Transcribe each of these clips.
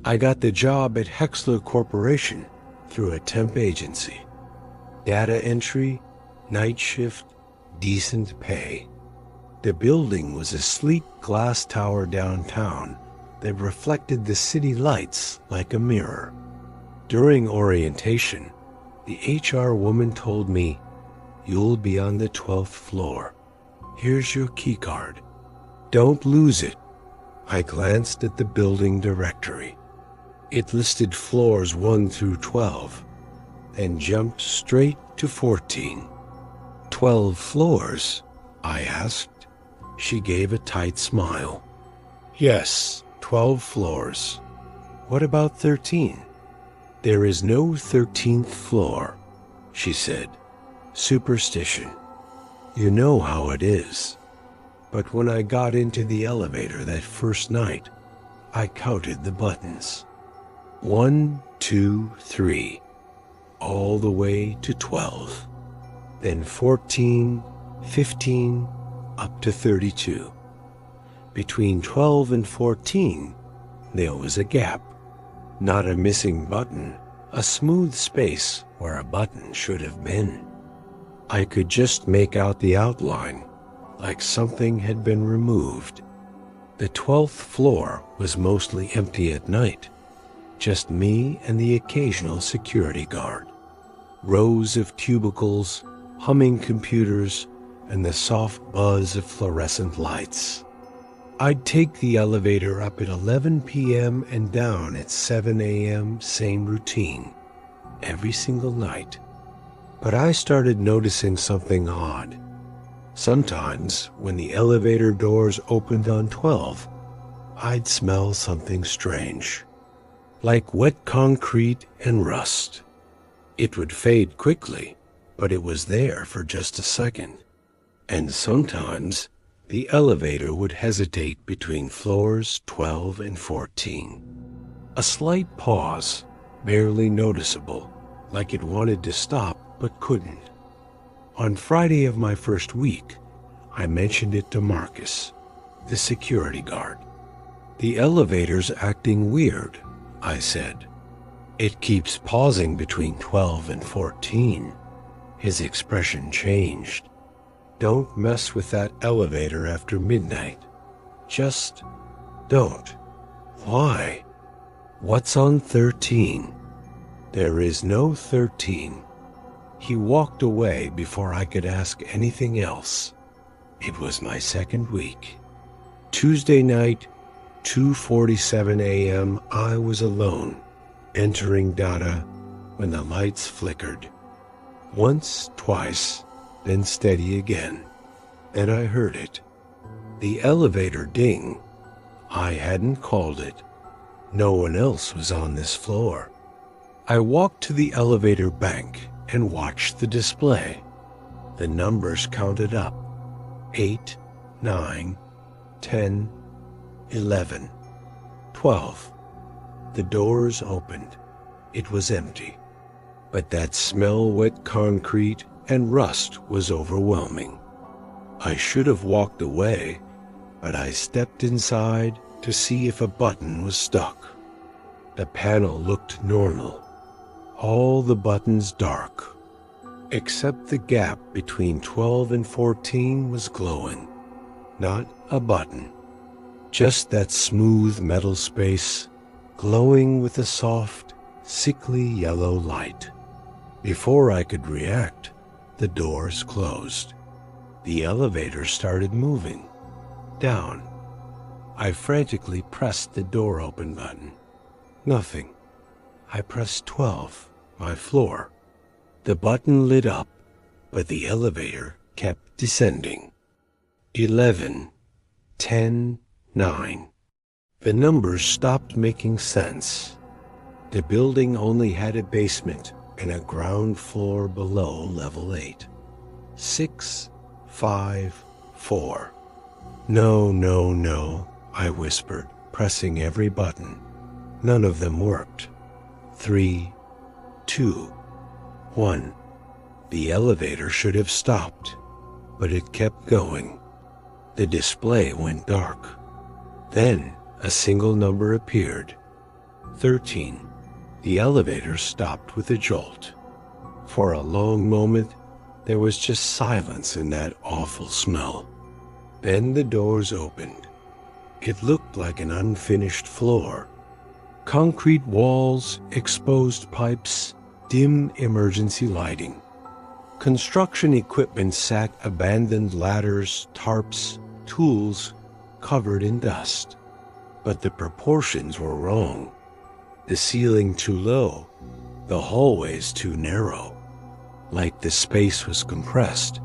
I got the job at Hexler Corporation through a temp agency. Data entry, night shift, decent pay. The building was a sleek glass tower downtown that reflected the city lights like a mirror. During orientation, the HR woman told me, "You'll be on the 12th floor. Here's your key card. Don't lose it." I glanced at the building directory. It listed floors 1 through 12, and jumped straight to 14. 12 floors? I asked. She gave a tight smile. Yes, 12 floors. What about 13? There is no 13th floor, she said. Superstition. You know how it is. But when I got into the elevator that first night, I counted the buttons. 1, 2, 3, all the way to 12. Then 14, 15, up to 32. Between 12 and 14, there was a gap. Not a missing button, a smooth space where a button should have been. I could just make out the outline, like something had been removed. The 12th floor was mostly empty at night, just me and the occasional security guard. Rows of cubicles, humming computers, and the soft buzz of fluorescent lights. I'd take the elevator up at 11 p.m. and down at 7 a.m., same routine, every single night. But I started noticing something odd. Sometimes, when the elevator doors opened on 12, I'd smell something strange, like wet concrete and rust. It would fade quickly, but it was there for just a second. And sometimes, the elevator would hesitate between floors 12 and 14. A slight pause, barely noticeable, like it wanted to stop but couldn't. On Friday of my first week, I mentioned it to Marcus, the security guard. "The elevator's acting weird," I said. "It keeps pausing between 12 and 14. His expression changed. "Don't mess with that elevator after midnight. Just don't." "Why?" "What's on 13? "There is no 13. He walked away before I could ask anything else. It was my second week. Tuesday night, 2:47 a.m., I was alone, entering data when the lights flickered. Once, twice, then steady again. And I heard it. The elevator ding. I hadn't called it. No one else was on this floor. I walked to the elevator bank and watched the display. The numbers counted up. 8, 9, 10, 11, 12. The doors opened. It was empty. But that smell wet concrete and rust was overwhelming. I should have walked away, but I stepped inside to see if a button was stuck. The panel looked normal. All the buttons dark, except the gap between 12 and 14 was glowing. Not a button, just that smooth metal space, glowing with a soft, sickly yellow light. Before I could react, the doors closed. The elevator started moving. Down. I frantically pressed the door open button. Nothing. I pressed 12, my floor. The button lit up, but the elevator kept descending. 11, 10, 9. The numbers stopped making sense. The building only had a basement and a ground floor below level 8. 6, 5, 4. No, no, no, I whispered, pressing every button. None of them worked. 3, 2, 1. The elevator should have stopped, but it kept going. The display went dark. Then a single number appeared. 13. The elevator stopped with a jolt. For a long moment, there was just silence in that awful smell. Then the doors opened. It looked like an unfinished floor. Concrete walls, exposed pipes, dim emergency lighting. Construction equipment sat abandoned ladders, tarps, tools covered in dust. But the proportions were wrong. The ceiling too low, the hallways too narrow. Like the space was compressed,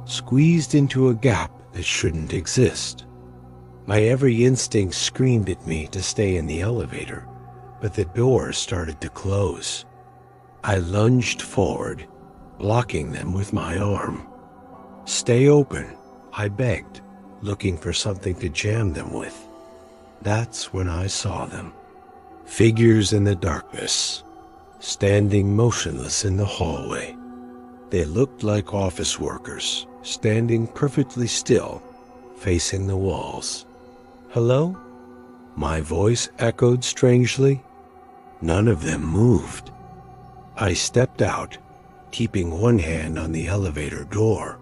squeezed into a gap that shouldn't exist. My every instinct screamed at me to stay in the elevator, but the doors started to close. I lunged forward, blocking them with my arm. "Stay open," I begged, looking for something to jam them with. That's when I saw them. Figures in the darkness, standing motionless in the hallway. They looked like office workers, standing perfectly still, facing the walls. "Hello?" My voice echoed strangely. None of them moved. I stepped out, keeping one hand on the elevator door.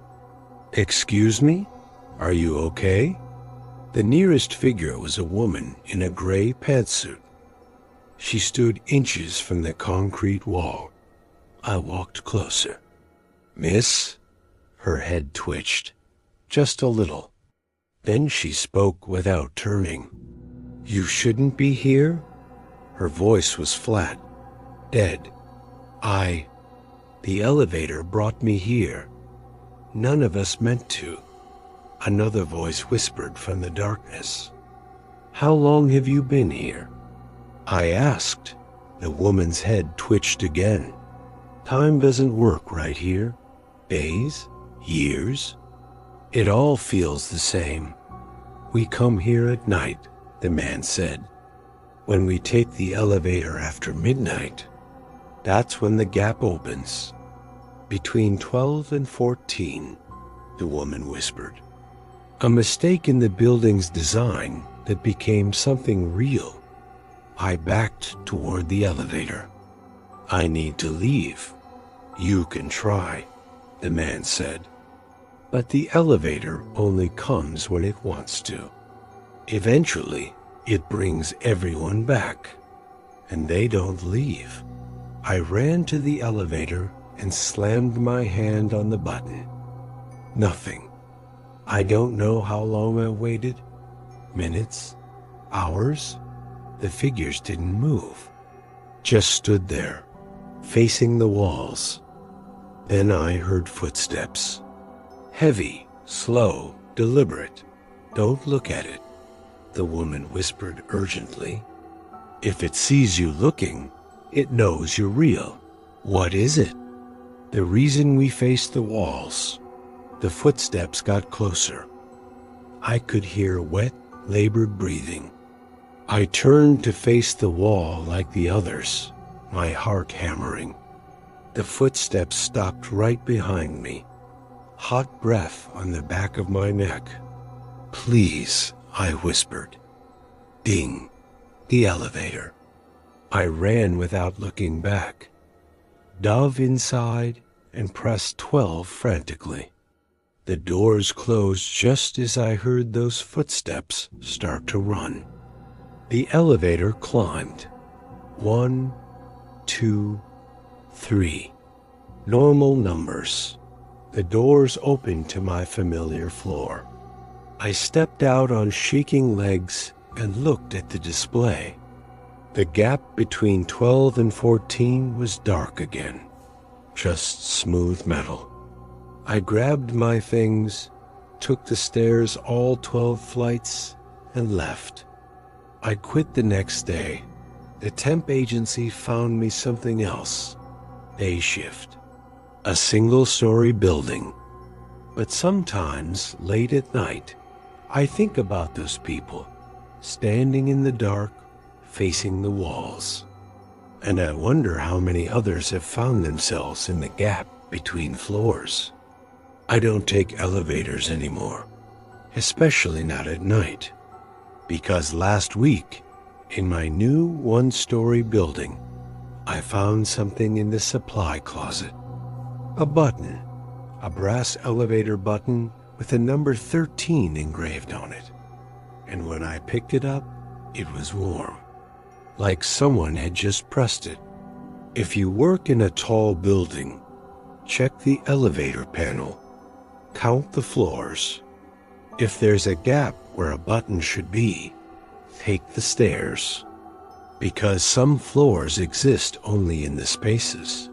"Excuse me? Are you okay?" The nearest figure was a woman in a gray pantsuit. She stood inches from the concrete wall. I walked closer. "Miss?" Her head twitched, just a little. Then she spoke without turning. "You shouldn't be here?" Her voice was flat, dead. The elevator brought me here. None of us meant to." Another voice whispered from the darkness. "How long have you been here?" I asked. The woman's head twitched again. "Time doesn't work right here. Days, years. It all feels the same. We come here at night," the man said. "When we take the elevator after midnight, that's when the gap opens. Between 12 and 14, the woman whispered. A mistake in the building's design that became something real. I backed toward the elevator. "I need to leave." "You can try," the man said. "But the elevator only comes when it wants to. Eventually, it brings everyone back, and they don't leave." I ran to the elevator and slammed my hand on the button. Nothing. I don't know how long I waited. Minutes? Hours? The figures didn't move. Just stood there, facing the walls. Then I heard footsteps. Heavy, slow, deliberate. "Don't look at it," the woman whispered urgently. "If it sees you looking, it knows you're real." "What is it?" "The reason we face the walls." The footsteps got closer. I could hear wet, labored breathing. I turned to face the wall like the others, my heart hammering. The footsteps stopped right behind me. Hot breath on the back of my neck. "Please," I whispered. Ding. The elevator. I ran without looking back. Dove inside and pressed 12 frantically. The doors closed just as I heard those footsteps start to run. The elevator climbed. 1, 2, 3. Normal numbers. The doors opened to my familiar floor. I stepped out on shaking legs and looked at the display. The gap between 12 and 14 was dark again. Just smooth metal. I grabbed my things, took the stairs all 12 flights, and left. I quit the next day. The temp agency found me something else. Day shift. A single-story building. But sometimes, late at night, I think about those people, standing in the dark, facing the walls. And I wonder how many others have found themselves in the gap between floors. I don't take elevators anymore, especially not at night, because last week In my new one-story building, I found something in the supply closet. A button, a brass elevator button with the number 13 engraved on it. And when I picked it up, it was warm, like someone had just pressed it. If you work in a tall building, check the elevator panel, count the floors. If there's a gap where a button should be, take the stairs, because some floors exist only in the spaces.